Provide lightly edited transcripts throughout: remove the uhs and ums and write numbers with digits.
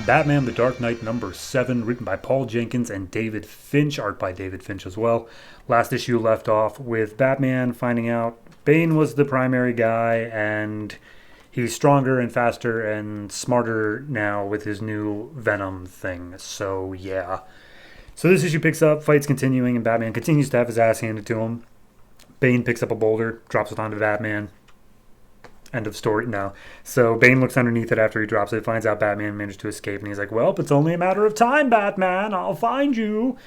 Batman The Dark Knight #7, written by Paul Jenkins and David Finch, art by David Finch as well. Last issue left off with Batman finding out Bane was the primary guy, and he's stronger and faster and smarter now with his new Venom thing. So, yeah. So this issue picks up, fights continuing, and Batman continues to have his ass handed to him. Bane picks up a boulder, drops it onto Batman. End of story. No. So Bane looks underneath it after he drops it, finds out Batman managed to escape, and he's like, well, it's only a matter of time, Batman. I'll find you.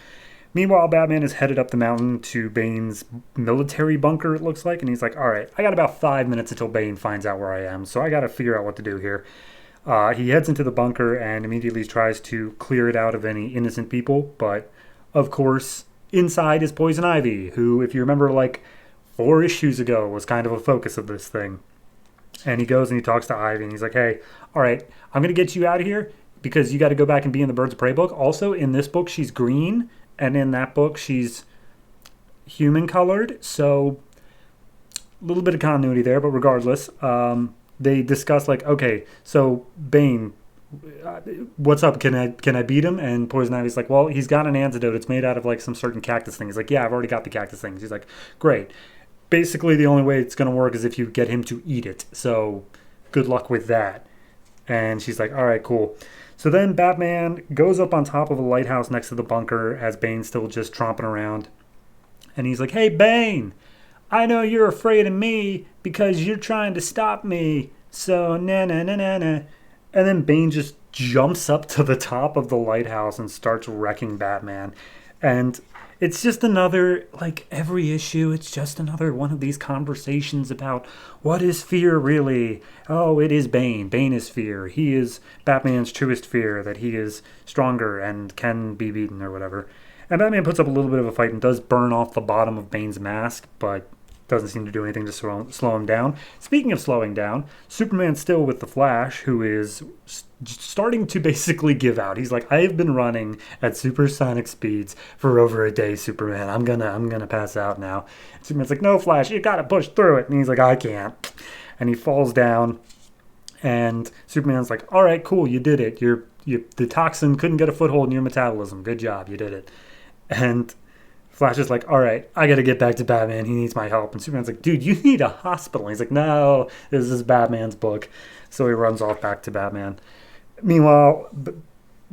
Meanwhile, Batman is headed up the mountain to Bane's military bunker, it looks like, and he's like, all right, I got about 5 minutes until Bane finds out where I am, so I got to figure out what to do here. He heads into the bunker and immediately tries to clear it out of any innocent people, but, of course, inside is Poison Ivy, who, if you remember, like, 4 issues ago was kind of a focus of this thing. And he goes and he talks to Ivy, and he's like, hey, all right, I'm going to get you out of here because you got to go back and be in the Birds of Prey book. Also, in this book, she's green, and in that book, she's human-colored. So, a little bit of continuity there, but regardless, they discuss, like, okay, so, Bane, what's up? Can I beat him? And Poison Ivy's like, well, he's got an antidote. It's made out of, like, some certain cactus thing. He's like, yeah, I've already got the cactus things. He's like, great. Basically, the only way it's going to work is if you get him to eat it. So, good luck with that. And she's like, all right, cool. So then Batman goes up on top of a lighthouse next to the bunker as Bane's still just tromping around. And he's like, hey, Bane, I know you're afraid of me because you're trying to stop me. So, na-na-na-na-na. And then Bane just jumps up to the top of the lighthouse and starts wrecking Batman. And it's just another, like every issue, it's just another one of these conversations about what is fear really? Oh, it is Bane. Bane is fear. He is Batman's truest fear, that he is stronger and can be beaten or whatever. And Batman puts up a little bit of a fight and does burn off the bottom of Bane's mask, but doesn't seem to do anything to slow him down. Speaking of slowing down, Superman's still with the Flash, who is starting to basically give out. He's like, I've been running at supersonic speeds for over a day, Superman. I'm gonna pass out now. And Superman's like, no, Flash, you gotta push through it. And he's like, I can't. And he falls down. And Superman's like, all right, cool, you did it. The toxin couldn't get a foothold in your metabolism. Good job, you did it. And Flash is like, all right, I got to get back to Batman. He needs my help. And Superman's like, dude, you need a hospital. And he's like, no, this is Batman's book. So he runs off back to Batman. Meanwhile,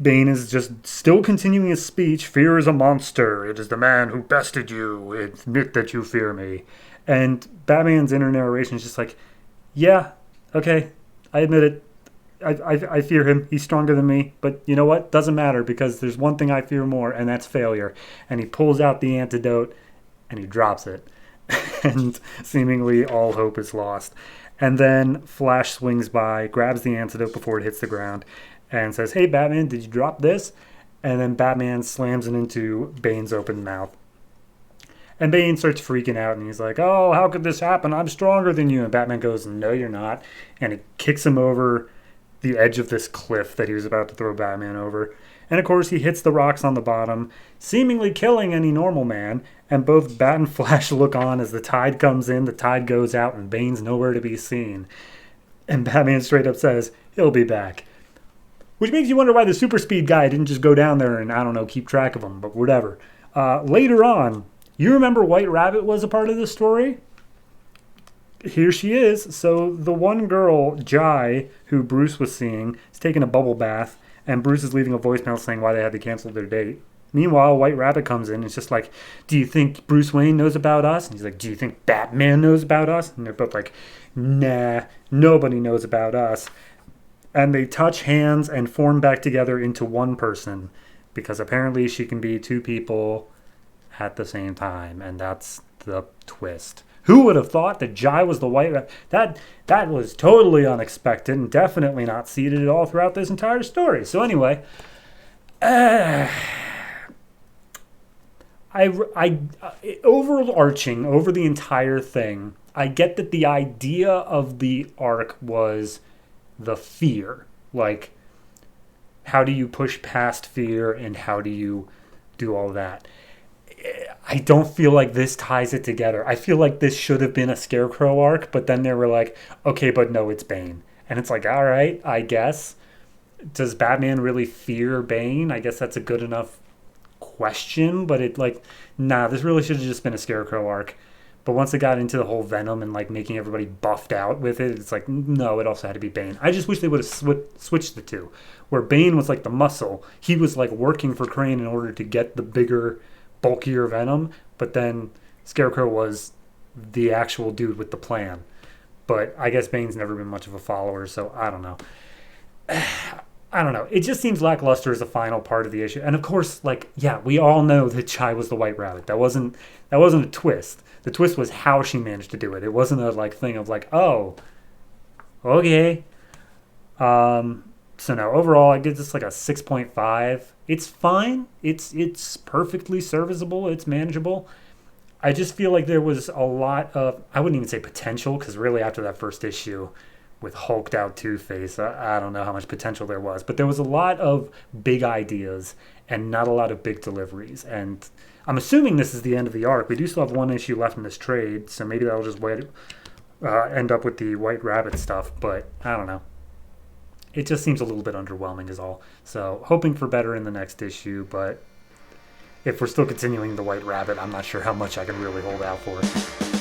Bane is just still continuing his speech. Fear is a monster. It is the man who bested you. Admit that you fear me. And Batman's inner narration is just like, yeah, okay, I admit it. I fear him. He's stronger than me. But you know what? Doesn't matter because there's one thing I fear more, and that's failure. And he pulls out the antidote, and he drops it. And seemingly all hope is lost. And then Flash swings by, grabs the antidote before it hits the ground, and says, hey, Batman, did you drop this? And then Batman slams it into Bane's open mouth. And Bane starts freaking out, and he's like, oh, how could this happen? I'm stronger than you. And Batman goes, no, you're not. And he kicks him over the edge of this cliff that he was about to throw Batman over. And of course, he hits the rocks on the bottom, seemingly killing any normal man. And both Bat and Flash look on as the tide comes in, the tide goes out, and Bane's nowhere to be seen. And Batman straight up says, he'll be back. Which makes you wonder why the super speed guy didn't just go down there and, I don't know, keep track of him, but whatever. Later on, you remember White Rabbit was a part of this story? Here she is. So the one girl, Jai, who Bruce was seeing, is taking a bubble bath, and Bruce is leaving a voicemail saying why they had to cancel their date. Meanwhile, White Rabbit comes in and it's just like, do you think Bruce Wayne knows about us? And he's like, do you think Batman knows about us? And they're both like, nah, nobody knows about us. And they touch hands and form back together into one person, because apparently she can be 2 people at the same time, and that's the twist. Who would have thought that Jai was the White Rabbit? That was totally unexpected and definitely not seeded at all throughout this entire story. So anyway, overarching over the entire thing, I get that the idea of the arc was the fear. Like, how do you push past fear and how do you do all that? I don't feel like this ties it together. I feel like this should have been a Scarecrow arc, but then they were like, okay, but no, it's Bane. And it's like, all right, I guess. Does Batman really fear Bane? I guess that's a good enough question, but nah, this really should have just been a Scarecrow arc. But once it got into the whole Venom and like making everybody buffed out with it, it's like, no, it also had to be Bane. I just wish they would have switched the two, where Bane was like the muscle. He was like working for Crane in order to get the bigger, bulkier Venom, but then Scarecrow was the actual dude with the plan. But I guess Bane's never been much of a follower, so I don't know. I don't know. It just seems lackluster as a final part of the issue. And of course, like, yeah, we all know that Chai was the White Rabbit. That wasn't a twist. The twist was how she managed to do it. It wasn't a like thing of like, oh, okay. So no, overall I give this like a 6.5. It's fine. It's perfectly serviceable. It's manageable. I just feel like there was a lot of, I wouldn't even say potential, because really after that first issue with hulked out Two Face, I don't know how much potential there was, but there was a lot of big ideas and not a lot of big deliveries. And I'm assuming this is the end of the arc. We do still have one issue left in this trade, so maybe that'll just end up with the White Rabbit stuff, but I don't know. It just seems a little bit underwhelming, is all. So hoping for better in the next issue, but if we're still continuing the White Rabbit, I'm not sure how much I can really hold out for.